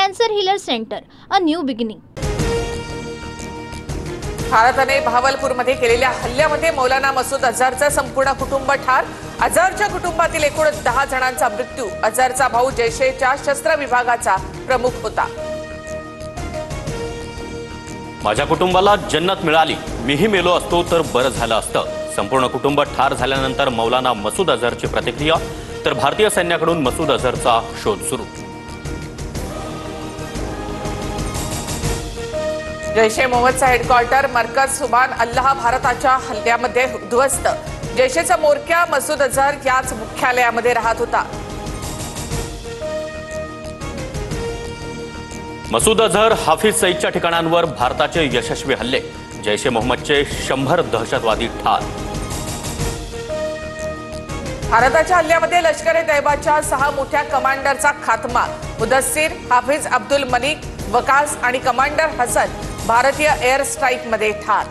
Cancer healer centre, a new beginning. भारताने भावलपूरमध्ये केलेल्या हल्ल्यामध्ये मौलाना मसूद अझहरचं संपूर्ण कुटुंब ठार। अझहरच्या कुटुंबातील एकूण 10 जणांचा मृत्यू। अझहरचा भाऊ जैशेच्या शस्त्र विभागाचा प्रमुख होता। माझ्या कुटुंबाला जन्नत मिळाली, मीही मेलो असतो तर बरं झालं असतं। संपूर्ण कुटुंब ठार झाल्यानंतर मौलाना मसूद अझहरची प्रतिक्रिया, तर भारतीय सैन्याकडून मसूद अझहरचा शोध सुरू। जैश ए मोहम्मदचा हेडक्वार्टर मरकज सुभान अल्लाह भारताच्या हल्ल्यामध्ये उद्ध्वस्त। जैशचा म्होरक्या मसूद अझहर याच मुख्यालयामध्ये राहत होता। मसूद अझहर, हाफिज सईदच्या ठिकाणांवर भारताचे यशस्वी हल्ले। जैश ए मोहम्मदचे 100 दहशतवादी ठार। भारताच्या हल्ल्यामध्ये लष्कर ए तैयबाच्या 6 मोठ्या कमांडरचा खात्मा। मुदस्सीर, हाफिज अब्दुल मलिक, वकास आणि कमांडर हसन भारतीय एअर स्ट्राईकमध्ये ठार।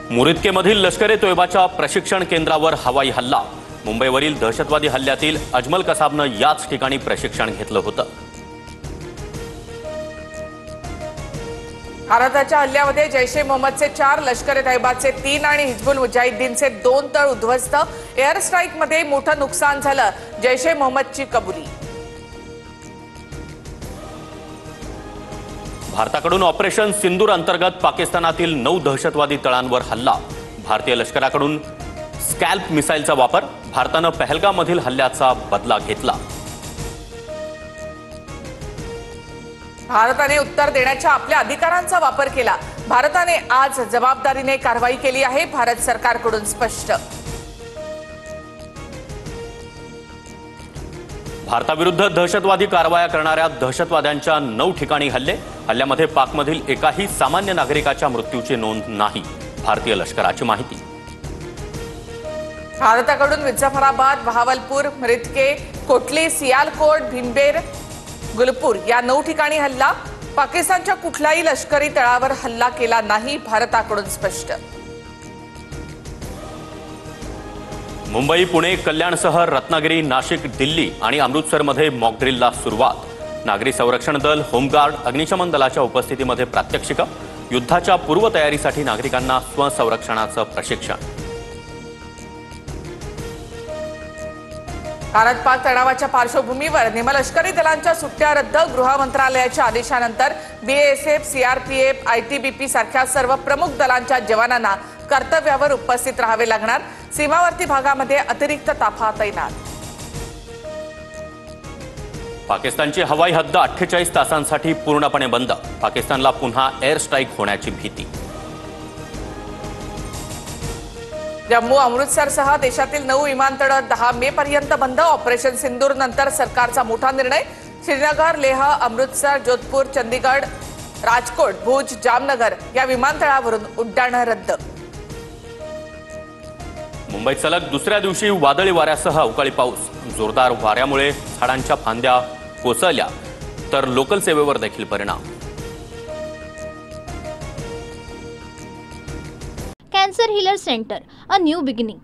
मुरिदकेमधील लष्कर ए तोयबाच्या प्रशिक्षण केंद्रावर हवाई हल्ला। मुंबईवरील दहशतवादी हल्ल्यातील अजमल कसाबनं याच ठिकाणी प्रशिक्षण घेतलं होतं। भारताच्या हल्ल्यामध्ये जैश ए मोहम्मदचे 4, लष्कर ए तैयबाचे 3 आणि हिजबुल मुजाहिद्दीनचे 2 तळ उद्ध्वस्त। एअर स्ट्राईकमध्ये मोठं नुकसान झालं, जैश ए मोहम्मदची कबुली। भारताकडून ऑपरेशन सिंदूर अंतर्गत पाकिस्तानातील 9 दहशतवादी तळांवर हल्ला। भारतीय लष्कराकडून स्कॅल्प मिसाईलचा वापर। भारतानं पहलगाममधील हल्ल्याचा बदला घेतला। भारताने उत्तर देण्याच्या आपल्या अधिकारांचा वापर केला। भारताने आज जबाबदारीने कारवाई केली आहे, भारत सरकारकडून स्पष्ट। भारताविरुद्ध दहशतवादी कारवाया करणाऱ्या दहशतवाद्यांच्या 9 ठिकाणी हल्ले। हल्ल्यामध्ये पाकमधील एकाही सामान्य नागरिकाच्या मृत्यूची नोंद नाही, भारतीय लष्कराची माहिती। भारताकडून मुझफ्फराबाद, भावलपूर, मुरिदके, कोटली, सियालकोट, भीमबेर, गुलपूर या 9 ठिकाणी हल्ला। पाकिस्तानच्या कुठल्याही लष्करी तळावर हल्ला केला नाही, भारताकडून स्पष्ट। मुंबई, पुणे, कल्याणसह रत्नागिरी, नाशिक, दिल्ली आणि अमृतसरमध्ये मॉकड्रिलला सुरुवात। नागरी संरक्षण दल, होमगार्ड, अग्निशमन दलाच्या उपस्थितीमध्ये प्रात्यक्षिक। युद्धाच्या पूर्वतयारीसाठी नागरिकांना स्वसंरक्षणाचं प्रशिक्षण। भारत पाक तणावाच्या पार्श्वभूमीवर निमलष्करी दलांच्या सुट्ट्या रद्द। गृह मंत्रालयाच्या आदेशानंतर बीएसएफ, सीआरपीएफ, आयटीबीपी सारख्या सर्व प्रमुख दलांच्या जवानांना कर्तव्यावर उपस्थित राहावे लागणार। सीमावर्ती भागामध्ये अतिरिक्त ताफा तैनात। पाकिस्तानची हवाई हद्द 48 तासांसाठी पूर्णपणे बंद। पाकिस्तानला पुन्हा एअर स्ट्राईक होण्याची भीती। जम्मू, अमृतसरसह देशातील 9 विमानतळं 10 मे पर्यंत बंद। ऑपरेशन सिंदूर नंतर सरकारचा मोठा निर्णय। श्रीनगर, लेह, अमृतसर, जोधपूर, चंदीगड, राजकोट, भुज, जामनगर या विमानतळावरून उड्डाणं रद्द। मुंबईत सलग दुसऱ्या दिवशी वादळी वाऱ्यासह अवकाळी पाऊस। जोरदार वाऱ्यामुळे झाडांच्या फांद्या कोसळल्या, तर लोकल सेवेवर देखील परिणाम। Cancer healer centre, a new beginning.